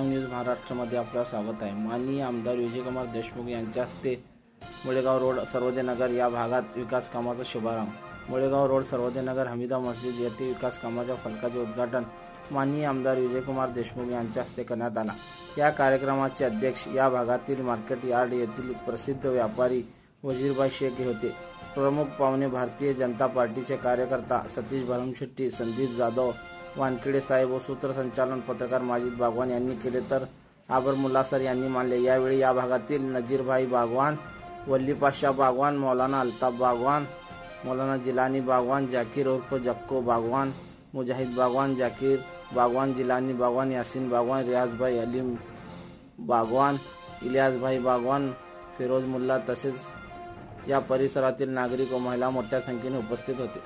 News महाराष्ट्रामध्ये आपलं स्वागत आहे। माननीय आमदार विजयकुमार देशमुख यांच्या हस्ते मुळेगाव रोड सर्वोदय नगर या भागात विकास कामाचा शुभारंभ। मुळेगाव रोड सर्वोदय नगर हमीदा मस्जिद येथे विकास कामाच्या फलकाचे उद्घाटन माननीय आमदार विजयकुमार देशमुख यांच्या हस्ते करण्यात आला। या कार्यक्रमाचे अध्यक्ष या भागातील मार्केट यार्ड येथील प्रसिद्ध व्यापारी वजीरभाई शेख होते। प्रमुख पाहुणे भारतीय जनता पार्टीचे कार्यकर्ता सतीश भरमशेट्टी, संदीप जाधव, वानखेडे साहेब व सूत्रसंचालन पत्रकार माजिद बागवान यांनी केले, तर आबर मुल्ला सर यांनी मानले। यावेळी या भागातील नजीरभाई बागवान, वल्ली पाशा बागवान, मौलाना अल्ताफ बागवान, मौलाना जिलानी बागवान, जाकिर उर्फ जक्को बागवान, मुजाहिद बागवान, जाकिर बागवान, जिलानी बागवान, यासीन बागवान, रियाज भाई अलीम बागवान, इलियास भाई बागवान, फिरोज मुल्ला तसेच या परिसरातील नागरिक व महिला मोठ्या संख्येने उपस्थित होते।